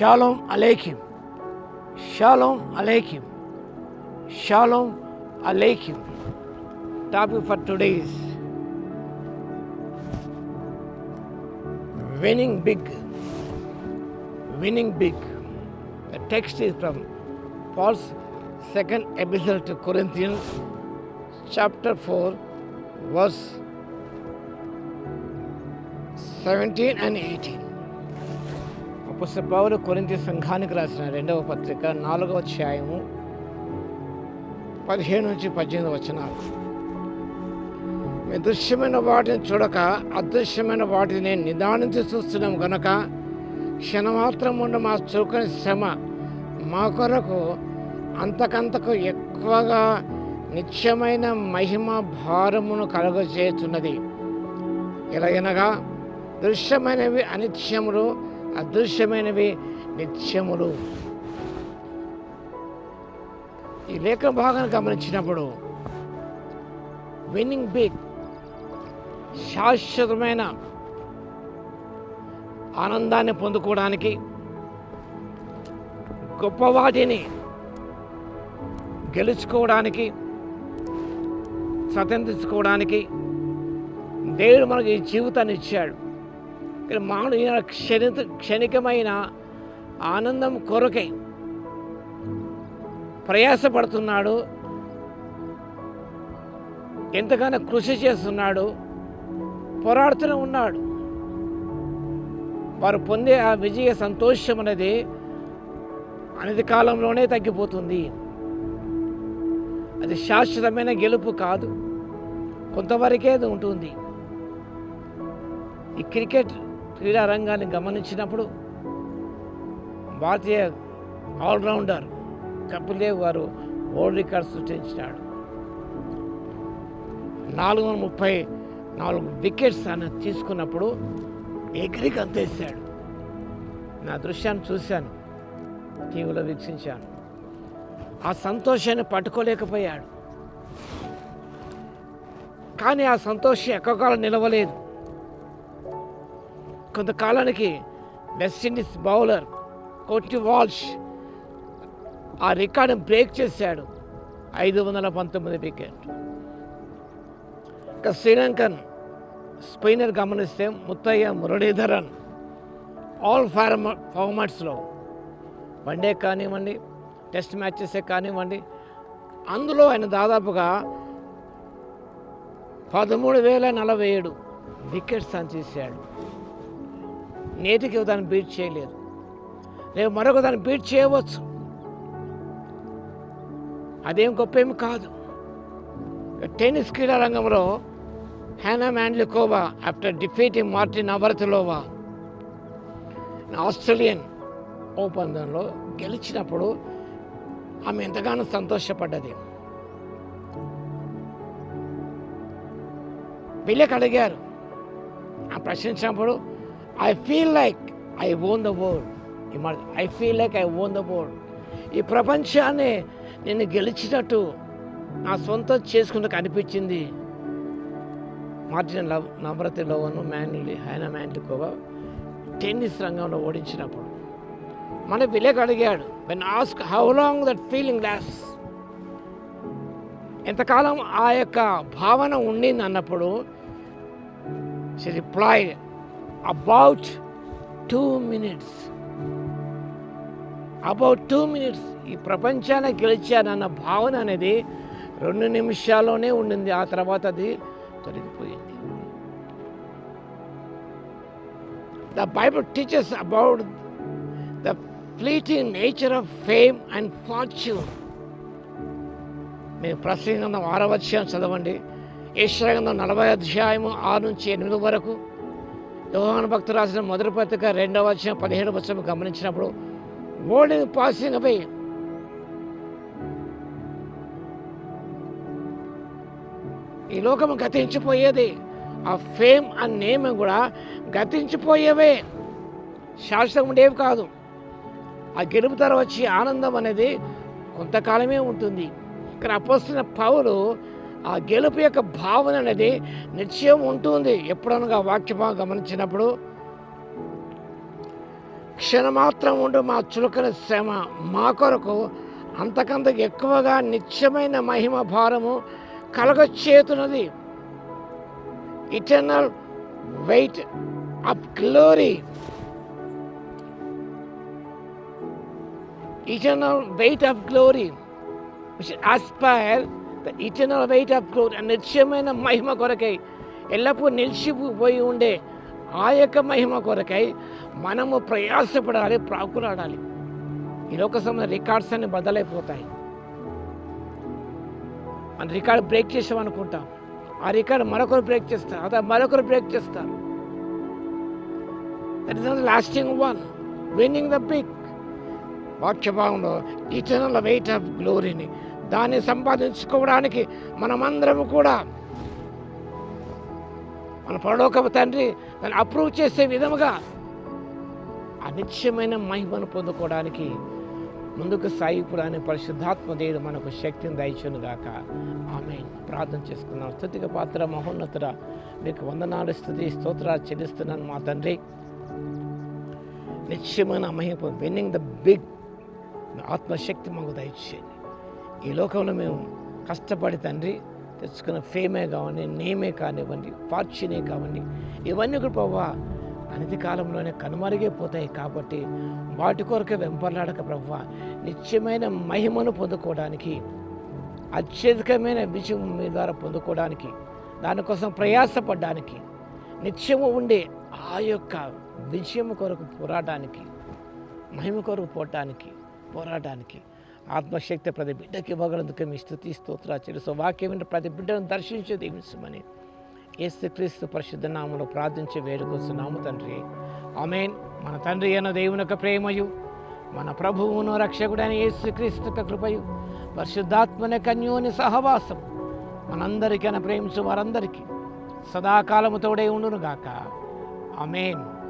Shalom Aleichem. Shalom Aleichem. Shalom Aleichem. Topic for today is winning big. Winning big. The text is from Paul's second epistle to Corinthians, chapter 4, verse 17 and 18. అపోస్తలుడైన పౌలు కొరింథీ సంఘానికి రాసిన 2వ పత్రిక 4వ అధ్యాయము 17 నుంచి 18 వచనాలు. మీ దృశ్యమైన వాటిని చూడక అదృశ్యమైన వాటిని నిదానించి చూస్తున్నాం గనక క్షణమాత్రం ఉండ మా చురుకని శ్రమ మా కొరకు అంతకంతకు ఎక్కువగా నిత్యమైన మహిమ భారమును కలుగజేస్తున్నది. ఎలాగనగా దృశ్యమైనవి అనిత్యములు, అదృశ్యమైనవి నిత్యములు. ఈ లేఖన భాగాన్ని గమనించినప్పుడు విన్నింగ్ బిగ్, శాశ్వతమైన ఆనందాన్ని పొందుకోవడానికి, గొప్పవాటిని గెలుచుకోవడానికి, స్వతంత్రించుకోవడానికి దేవుడు మనకు ఈ జీవితాన్ని ఇచ్చాడు. మానవుడు క్షణికమైన ఆనందం కొరకై ప్రయాసపడుతున్నాడు, ఎంతగానో కృషి చేస్తున్నాడు, పోరాడుతూనే ఉన్నాడు. వారు పొందే ఆ విజయ సంతోషం అనేది అనేది కాలంలోనే తగ్గిపోతుంది. అది శాశ్వతమైన గెలుపు కాదు, కొంతవరకే అది ఉంటుంది. ఈ క్రికెట్ క్రీడా రంగాన్ని గమనించినప్పుడు భారతీయ ఆల్రౌండర్ కపిల్ దేవ్ గారు వరల్డ్ రికార్డ్ సృష్టించినాడు. 434 వికెట్స్ అని తీసుకున్నప్పుడు ఎగిరికి అంతేశాడు. నా దృశ్యాన్ని చూశాను, టీవీలో వీక్షించాను. ఆ సంతోషాన్ని పట్టుకోలేకపోయాడు. కానీ ఆ సంతోషం ఎక్కువకాలం నిలవలేదు. కొంతకాలానికి వెస్టిండీస్ బౌలర్ కోటి వాల్ష్ ఆ రికార్డును బ్రేక్ చేశాడు, 519 వికెట్. ఇక శ్రీలంకన్ స్పిన్నర్ గమనిస్తే ముత్తయ్య మురళీధరన్ ఆల్ ఫార్మాట్స్లో వన్డే కానివ్వండి, టెస్ట్ మ్యాచెసే కానివ్వండి, అందులో ఆయన దాదాపుగా 13,047 వికెట్స్ అని తీశాడు. నేటికి దాన్ని బీట్ చేయలేదు, రేపు మరొక దాన్ని బీట్ చేయవచ్చు. అదేం గొప్ప ఏమి కాదు. టెన్నిస్ క్రీడా రంగంలో Hana Mandlikova after defeating Martina Navratilova Australian ఓపెన్లో గెలిచినప్పుడు ఆమె ఎంతగానో సంతోషపడ్డది. వీళ్ళకి అడిగారు, ఆ ప్రశ్నించినప్పుడు I feel like I own the world. I feel like I own the world. ఈ ప్రపంచాన్ని నేను గెలిచినట్టు నా సొంతం చేసుకున్నట్టు అనిపించింది. మార్టిన్ నవరతిలోవను హ్యానా మ్యాండ్లికోవా టెన్నిస్ రంగంలో ఓడించినప్పుడు మన విలేక అడిగాడు, when ask how long that feeling last, ఎంతకాలం ఆ యొక్క భావన ఉండింది అన్నప్పుడు she replied about 2 minutes. About 2 minutes. ఈ ప్రపంచాన్ని గెలిచానన్న భావన అనేది 2 నిమిషాల్లోనే ఉండింది. ఆ తర్వాత అది తొలగిపోయింది. The Bible teaches about the fleeting nature of fame and fortune. మీరు ప్రసంగి గ్రంథం 6వ అధ్యాయం చదవండి, యెషయా గ్రంథం 40వ అధ్యాయము 6 నుంచి 8 వరకు, యోహాను భక్తుడు రాసిన మొదటి పత్రిక 2వ అధ్యాయం 17వ వచనం గమనించినప్పుడు వరల్డ్ ఈజ్ పాసింగ్ అవే. ఈ లోకము గతించిపోయేది. ఆ ఫేమ్ అండ్ నేమ్ కూడా గతించిపోయేవే, శాశ్వతం ఉండేవి కాదు. ఆ గెలుపు తర వచ్చి ఆనందం అనేది కొంతకాలమే ఉంటుంది. ఇక్కడ అపోస్తలుడైన పౌలు ఆ గెలుపు యొక్క భావన అనేది నిశ్చయం ఉంటుంది. ఎప్పుడనగా వాక్య భాగం గమనించినప్పుడు క్షణమాత్రం ఉండు మా చులకన శ్రమ మా కొరకు అంతకంత ఎక్కువగా నిత్యమైన మహిమ భారము కలగచేతున్నది. Eternal weight of glory, eternal weight of glory, we should aspire the eternal weight of glory. నిత్యమైన మహిమ కొరకై, ఎల్లప్పుడూ నిలిచిపోయి ఉండే ఆ యొక్క మహిమ కొరకై మనము ప్రయాసపడాలి, ప్రాకులాడాలి. ఈ లోక సంబంధ రికార్డ్స్ అన్ని బదలైపోతాయి. మన రికార్డ్ బ్రేక్ చేసామనుకుంటాం, ఆ రికార్డ్ మరొకరు బ్రేక్ చేస్తారు, అదే మరొకరు బ్రేక్ చేస్తారు. That is not lasting one, winning the big. వాక్యభావంలో ఇటర్నల్ వెయిట్ ఆఫ్ గ్లోరీని దాన్ని సంపాదించుకోవడానికి మనమందరము కూడా మన పరలోకపు తండ్రి దాన్ని అప్రూవ్ చేసే విధముగా అనిత్యమైన మహిమను పొందుకోవడానికి ముందుకు సాగిపోవడానికి పరిశుద్ధాత్మ దేవుడు మనకు శక్తిని దయచును గాక. ఆమేన్. ప్రార్థన చేసుకున్నాం. స్తుతికి పాత్ర మహోన్నతుడ, మీకు వందనాలు, స్తుతి, స్తోత్రాలు చెల్లిస్తున్నాను మా తండ్రి. నిత్యమైన మహిమ, విన్నింగ్ ద బిగ్ ఆత్మశక్తి మాకు దయచేయండి. ఈ లోకంలో మేము కష్టపడి తండ్రి తెచ్చుకున్న ఫేమే కావండి, నేమే కానివ్వండి, ఫార్చ్యూనే కావండి, ఇవన్నీ కూడా ప్రభువా అనతి కాలంలోనే కనుమరుగైపోతాయి. కాబట్టి వాటి కొరకే వెంపర్లాడక ప్రభువా నిత్యమైన మహిమను పొందుకోవడానికి, అత్యధికమైన విజయం మీ ద్వారా పొందుకోవడానికి, దానికోసం ప్రయాసపడడానికి, నిత్యము ఉండే ఆ యొక్క విజయం కొరకు పోరాటానికి, మహిమ కొరకు పోరాటానికి ఆత్మశక్తి ప్రతి బిడ్డకి ఇవ్వగలందుకు మీ స్తుతి స్తోత్రాలు చెల్లిస్తూ వాక్యం ప్రతి బిడ్డను దర్శించి దీవించమని యేసుక్రీస్తు పరిశుద్ధ నామములో ప్రార్థించి వేడుకొస్తున్నాము తండ్రి. ఆమేన్. మన తండ్రి అయిన దేవుని యొక్క ప్రేమయు, మన ప్రభువును రక్షకుడైన యేసుక్రీస్తు యొక్క కృపయు, పరిశుద్ధాత్మని కన్యోని సహవాసం మనందరికైనా ప్రేమించు వారందరికీ సదాకాలము తోడే ఉండును గాక. ఆమేన్.